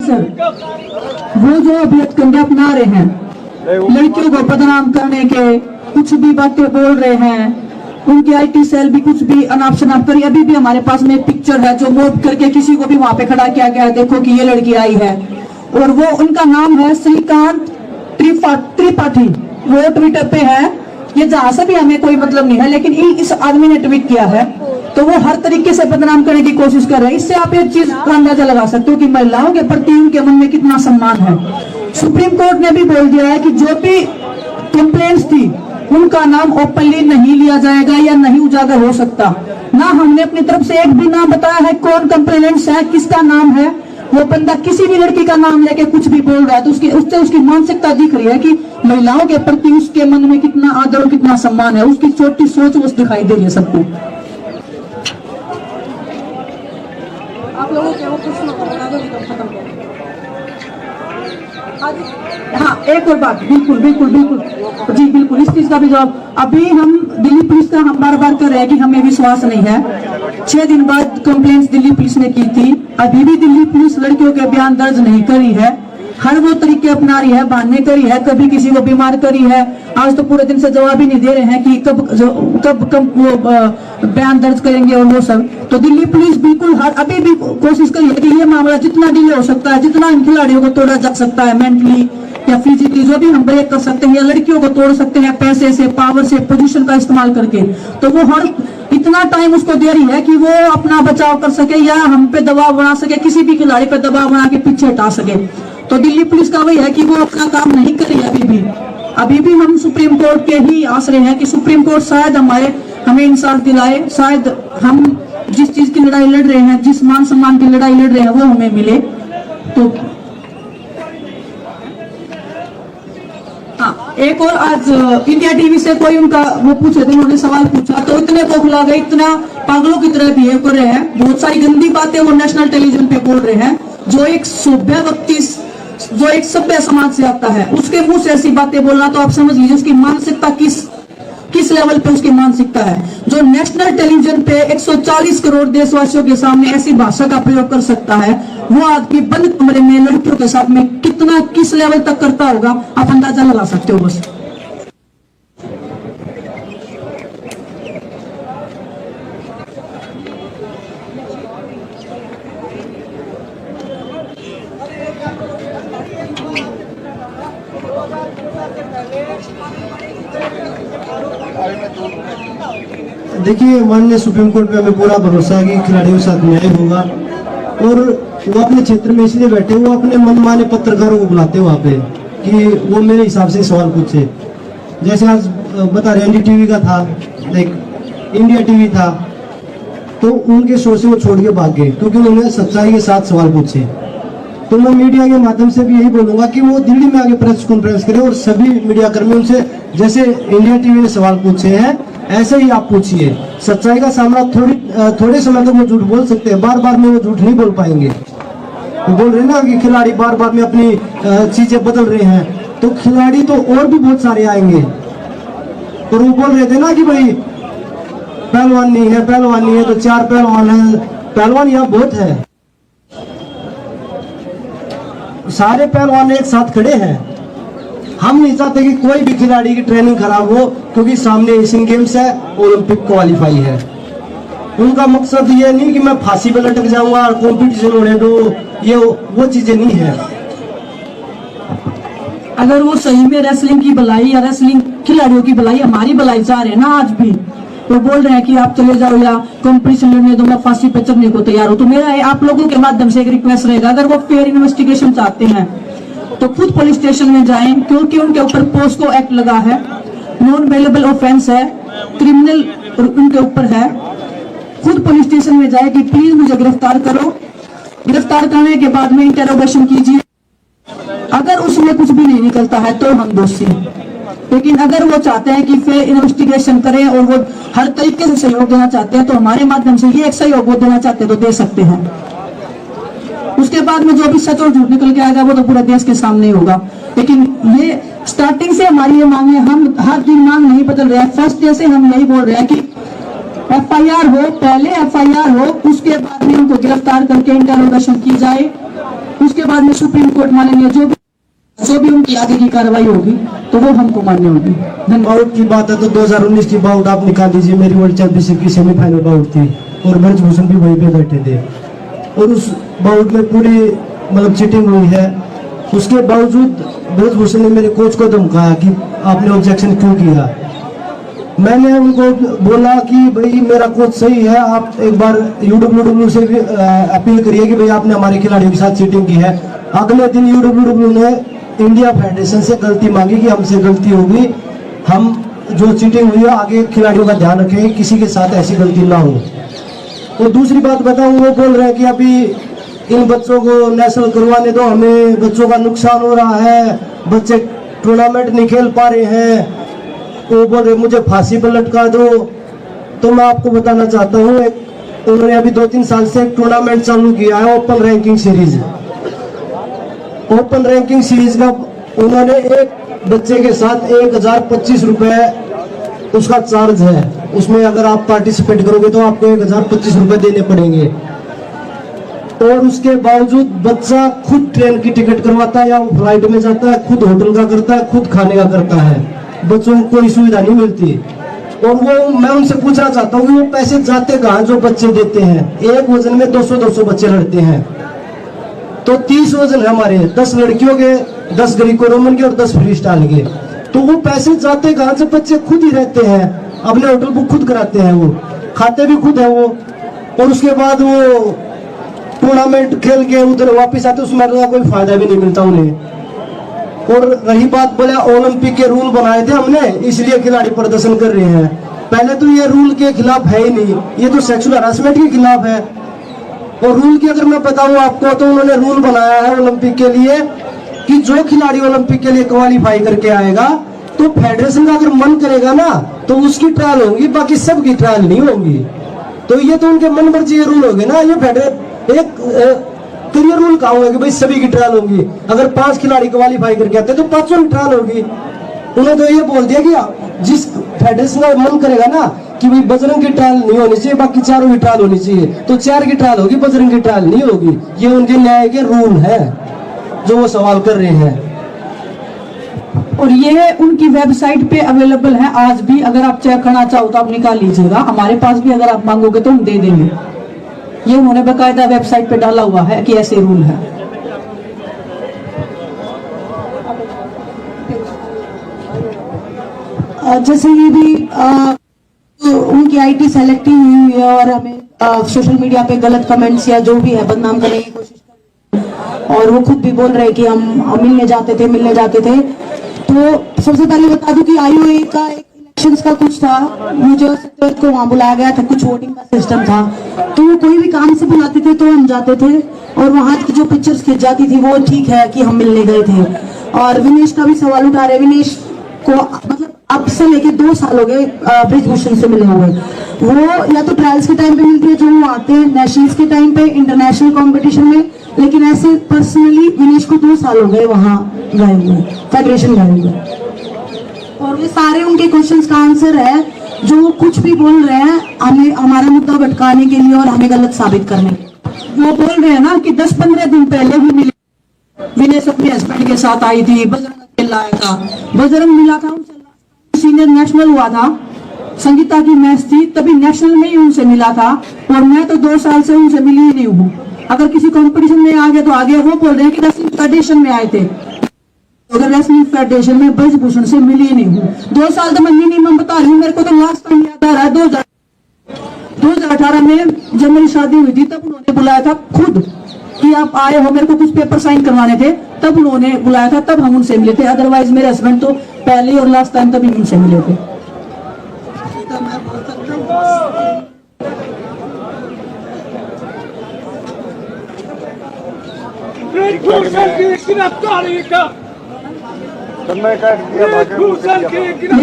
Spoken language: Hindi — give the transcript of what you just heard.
वो जो अभी हथकंडे अपना रहे हैं, लड़कियों को बदनाम करने के, कुछ भी बातें बोल रहे हैं, उनकी आईटी सेल भी कुछ भी अनाप शनाप करी। अभी भी हमारे पास में एक पिक्चर है जो मूव करके किसी को भी वहां पे खड़ा किया गया है, देखो कि ये लड़की आई है, और वो उनका नाम है श्रीकांत त्रिपाठी। वो ट्विटर पे है, ये जहां से भी हमें कोई मतलब नहीं है, लेकिन इस आदमी ने ट्वीट किया है तो वो हर तरीके से बदनाम करने की कोशिश कर रहे हैं। इससे आप एक चीज का अंदाजा लगा सकते हो कि महिलाओं के प्रति उनके मन में कितना सम्मान है। सुप्रीम कोर्ट ने भी बोल दिया है कि जो भी कंप्लेंट्स थी उनका नाम ओपनली नहीं लिया जाएगा या नहीं उजागर हो सकता। ना हमने अपनी तरफ से एक भी नाम बताया है कौन कंप्लेनेंट्स है, किसका नाम है। वो बंदा किसी भी लड़की का नाम लेके कुछ भी बोल रहा है तो उससे उसकी मानसिकता दिख रही है कि महिलाओं के प्रति उसके मन में कितना आदर और कितना सम्मान है। उसकी छोटी सोच वो दिखाई दे रही है सबको। आप लोगों के वो प्रश्न हाँ, एक और बात, बिल्कुल बिल्कुल बिल्कुल जी बिल्कुल, इस चीज का भी जवाब अभी हम दिल्ली पुलिस का हम बार बार कर रहे हैं कि हमें विश्वास नहीं है। 6 दिन बाद कंप्लेंट्स दिल्ली पुलिस ने की थी, अभी भी दिल्ली पुलिस लड़कियों के बयान दर्ज नहीं करी है। हर वो तरीके अपना रही है, बहाने करी है, कभी किसी को बीमार करी है। आज तो पूरे दिन से जवाब ही नहीं दे रहे हैं कि कब वो बयान दर्ज करेंगे और वो सब। तो दिल्ली पुलिस बिल्कुल अभी भी कोशिश करी है कि ये मामला जितना डिले हो सकता है, जितना इन खिलाड़ियों को तोड़ा जा सकता है मेंटली या फिजिकली, जो भी हम ब्रेक कर सकते हैं या लड़कियों को तोड़ सकते हैं पैसे से, पावर से, पोजीशन का इस्तेमाल करके, तो वो हर इतना टाइम उसको दे रही है कि वो अपना बचाव कर सके या हम पे दबाव बना सके, किसी भी खिलाड़ी पे दबाव बना के पीछे हटा सके। तो दिल्ली पुलिस का वही है कि वो अपना काम नहीं कर रही अभी भी हम सुप्रीम कोर्ट के ही आसरे हैं कि सुप्रीम कोर्ट शायद हमें इंसाफ दिलाए, शायद हम जिस चीज की लड़ाई लड़ रहे हैं, जिस मान सम्मान की लड़ाई लड़ रहे हैं वो हमें मिले। तो हाँ, एक और आज इंडिया टीवी से कोई उनका वो पूछे थे, उन्होंने सवाल पूछा तो इतने बौखला गए, इतना पागलों की तरह बिहेव कर रहे हैं। बहुत सारी गंदी बातें वो नेशनल टेलीविजन पे बोल रहे हैं। जो एक सभ्य व्यक्ति, जो एक सभ्य समाज से आता है, उसके मुंह से ऐसी बातें बोलना, तो आप समझ लीजिए उसकी मानसिकता किस लेवल पे उसकी मानसिकता है। जो नेशनल टेलीविजन पे 140 करोड़ देशवासियों के सामने ऐसी भाषा का प्रयोग कर सकता है, वो आदमी बंद कमरे में लड़कियों के साथ में किस लेवल तक करता होगा, आप अंदाजा लगा सकते हो बस। देखिए, माननीय सुप्रीम कोर्ट पे हमें पूरा भरोसा है कि खिलाड़ियों के साथ न्याय होगा, और वो अपने क्षेत्र में इसलिए बैठे, वो अपने मनमाने पत्रकारों को बुलाते हैं वहाँ पे कि वो मेरे हिसाब से सवाल पूछे। जैसे आज बता रहे एनडीटीवी का था, लाइक इंडिया टीवी था, तो उनके शो से वो छोड़ के भाग गए क्योंकि उन्होंने सच्चाई के साथ सवाल पूछे। तो मैं मीडिया के माध्यम से भी यही बोलूंगा कि वो दिल्ली में आगे प्रेस कॉन्फ्रेंस करें और सभी मीडिया कर्मी उनसे जैसे इंडिया टीवी ने सवाल पूछे हैं ऐसे ही आप पूछिए। सच्चाई का सामना थोड़े समय तक वो झूठ बोल सकते हैं, बार बार में वो झूठ नहीं बोल पाएंगे। वो बोल रहे ना कि खिलाड़ी बार बार में अपनी चीजें बदल रहे हैं, तो खिलाड़ी तो और भी बहुत सारे आएंगे। और वो बोल रहे थे ना कि भाई पहलवान नहीं है तो 4 पहलवान है। पहलवान यहाँ बहुत है, सारे पहलवान एक साथ खड़े हैं। हम नहीं चाहते कि कोई भी खिलाड़ी की ट्रेनिंग खराब हो, क्योंकि सामने एशियन गेम्स है, ओलंपिक क्वालिफाई है। उनका मकसद ये नहीं कि मैं फांसी पे लटक जाऊंगा और कंपटीशन होने दो, ये वो चीजें नहीं है। अगर वो सही में रेसलिंग की भलाई या रेसलिंग खिलाड़ियों की भलाई, हमारी भलाई चाह रहे हैं ना, आज भी वो बोल रहे हैं कि आप चले जाओ या कंपटीशन लड़ने दो, मैं फांसी पे चढ़ने को तैयार हूं, तो मेरा आप लोगों के माध्यम से एक रिक्वेस्ट रहेगा, अगर वो फेयर इन्वेस्टिगेशन चाहते हैं तो खुद पुलिस स्टेशन में जाएं, क्योंकि उनके ऊपर पोस्को एक्ट लगा है, नॉन बेलेबल ऑफेंस है, क्रिमिनल उनके ऊपर है। खुद पुलिस स्टेशन में जाए कि प्लीज मुझे गिरफ्तार करो, गिरफ्तार करने के बाद में इंटरोगेशन कीजिए। अगर उसमें कुछ भी नहीं निकलता है तो हम दोषी, लेकिन अगर वो चाहते हैं कि फेयर इन्वेस्टिगेशन करें और वो हर तरीके से सहयोग देना चाहते हैं, तो हमारे माध्यम से ये एक सहयोग वो देना चाहते हैं तो दे सकते हैं। उसके बाद में जो भी सच और झूठ निकल के आएगा वो तो पूरे देश के सामने ही होगा। लेकिन ये स्टार्टिंग से हमारी ये मांग है, हम हर दिन मांग नहीं बदल रहे हैं। फर्स्ट डे से हम यही बोल रहे हैं कि एफआईआर हो, पहले एफआईआर हो, उसके बाद में उनको गिरफ्तार करके इंटरोगेशन की जाए उसके बाद में सुप्रीम कोर्ट मानेंगे, जो भी उनकी आगे की कार्रवाई होगी तो वो हमको मान्य होगी। धन्यवाद। बाउट की बात है तो 2019 की बाउट आप निकाल दीजिए, मेरी वर्ल्ड चैंपियनशिप की सेमीफाइनल बाउट थी और ब्रजभूषण भी वहीं पे बैठे थे और उस बाउट में पूरी मतलब चीटिंग हुई है। उसके बावजूद ब्रजभूषण ने मेरे कोच को धमकाया कि आपने ऑब्जेक्शन क्यों किया। मैंने उनको बोला कि भाई मेरा कोच सही है, आप एक बार UWW से भी अपील करिए कि भाई आपने हमारे खिलाड़ियों के साथ चीटिंग की है। अगले दिन UWW ने इंडिया फेडरेशन से गलती मांगी कि हमसे गलती होगी, हम जो चीटिंग हुई है आगे खिलाड़ियों का ध्यान रखेंगे, किसी के साथ ऐसी गलती ना हो। और दूसरी बात बताऊं, वो बोल रहे हैं कि अभी इन बच्चों को नेशनल करवाने दो, हमें बच्चों का नुकसान हो रहा है, बच्चे टूर्नामेंट नहीं खेल पा रहे हैं, वो बोल रहे मुझे फांसी पर लटका दो। तो मैं आपको बताना चाहता हूँ, उन्होंने अभी 2-3 साल से एक टूर्नामेंट चालू किया है, open ranking series. Open ranking series का उन्होंने एक बच्चे के साथ 1025 रुपए उसका चार्ज है। उसमें अगर आप पार्टिसिपेट करोगे तो आपको 1025 रुपए देने पड़ेंगे। और उसके बावजूद बच्चा खुद ट्रेन की टिकट करवाता है या वो फ्लाइट में जाता है, खुद होटल का करता है, खुद खाने का करता है, बच्चों को कोई सुविधा नहीं मिलती। और वो मैं उनसे पूछना चाहता हूँ कि वो पैसे जाते कहाँ जो बच्चे देते हैं। एक वजन में 200-200 बच्चे लड़ते हैं, तो 30 वजन है हमारे, 10 लड़कियों के, 10 ग्रीको रोमन के और 10 फ्री स्टाइल के। तो वो पैसे जाते कहाँ से, बच्चे खुद ही रहते हैं, अपने होटल बुक खुद कराते हैं, वो खाते भी खुद है वो। और उसके बाद वो टूर्नामेंट खेल के उधर वापस आते, उसमें का कोई फायदा भी नहीं मिलता उन्हें। और रही बात बोले ओलंपिक के रूल बनाए थे हमने इसलिए खिलाड़ी प्रदर्शन कर रहे हैं, पहले तो ये रूल के खिलाफ है ही नहीं, ये तो सेक्सुअल हरासमेंट के खिलाफ है। और रूल की अगर मैं बताऊं आपको तो उन्होंने रूल बनाया है ओलंपिक के लिए कि जो खिलाड़ी ओलंपिक के लिए क्वालिफाई करके आएगा तो फेडरेशन का अगर मन करेगा ना तो उसकी ट्रायल होगी, बाकी सबकी ट्रायल नहीं होगी। तो ये तो उनके मन मर्जी ये रूल हो गए ना, ये तो ये रूल कहा हुआ है कि भाई सभी की ट्रायल होगी। अगर 5 खिलाड़ी क्वालिफाई करके आते तो 5 की ट्रायल होगी। उन्होंने तो ये बोल दिया कि जिस फेडरेशन का मन करेगा ना कि भाई बजरंग की ट्रायल नहीं होनी चाहिए, बाकी चारों की ट्रायल होनी चाहिए, तो 4 की ट्रायल होगी, बजरंग की ट्रायल नहीं होगी। ये उनके न्याय के रूल है जो वो सवाल कर रहे हैं। और ये उनकी वेबसाइट पे अवेलेबल है आज भी, अगर आप चेक करना चाहो तो आप निकाल लीजिएगा, हमारे पास भी अगर आप मांगोगे तो हम दे देंगे। ये उन्होंने बकायदा वेबसाइट पे डाला हुआ है कि ऐसे रूल है। जैसे ये भी उनकी आईटी सेलेक्ट ही हुई है और हमें सोशल मीडिया पे गलत कमेंट्स या जो भी है बदनाम करने की कोशिश कर रहे हैं, और वो खुद भी बोल रहे हैं कि हम मिलने जाते थे। तो सबसे पहले बता दूं कि IOA का एक इलेक्शंस का कुछ था, मुझे को वहाँ बुलाया गया था, कुछ वोटिंग का सिस्टम था, तो वो कोई भी काम से बुलाते थे तो हम जाते थे और वहाँ की जो पिक्चर्स खिंच जाती थी वो ठीक है कि हम मिलने गए थे। और विनेश का भी सवाल उठा रहे, विनेश को मतलब अब से लेके 2 साल हो गए ब्रिजभूषण से मिले हुए। वो या तो ट्रायल्स के टाइम पे मिलती है जो वो आते हैं, नेशनल्स के टाइम पे, इंटरनेशनल कंपटीशन में, लेकिन ऐसे पर्सनली विनेश को 2 साल हो गए वहाँ गए हुए, फेडरेशन गए हुए। और ये सारे उनके क्वेश्चंस का आंसर है, जो कुछ भी बोल रहे हैं हमें हमारा मुद्दा भटकाने के लिए और हमें गलत साबित करने के लिए। वो बोल रहे हैं ना कि 10-15 दिन पहले भी मिले, विनेश अपने हस्बैंड के साथ आई थी, बजरंग लाया था, बजरंग मिला था, सीनियर नेशनल हुआ था, संगीता की मैच थी तभी नेशनल में ही उनसे मिला था, और मैं तो 2 साल से उनसे मिली ही नहीं हूँ। अगर किसी कंपटीशन में आ गया तो आ गया। वो बोल रहे हैं कि रेसलिंग फेडरेशन में आए थे, अगर रेसलिंग फेडरेशन में ब्रजभूषण से मिली ही नहीं हूँ। 2 साल तो मैं मिनिमम बता रही हूँ। मेरे को तो लास्ट टाइम याद आ रहा है 2018 में जब मेरी शादी हुई थी, तब उन्होंने बुलाया था खुद कि आप आए हो, मेरे को कुछ पेपर साइन करवाने थे, तब उन्होंने बुलाया था, तब हम उनसे मिले थे। अदरवाइज मेरे हस्बैंड तो पहले और लास्ट टाइम तभी उनसे मिले थे। गिरफ्तारी का समय काट दिया।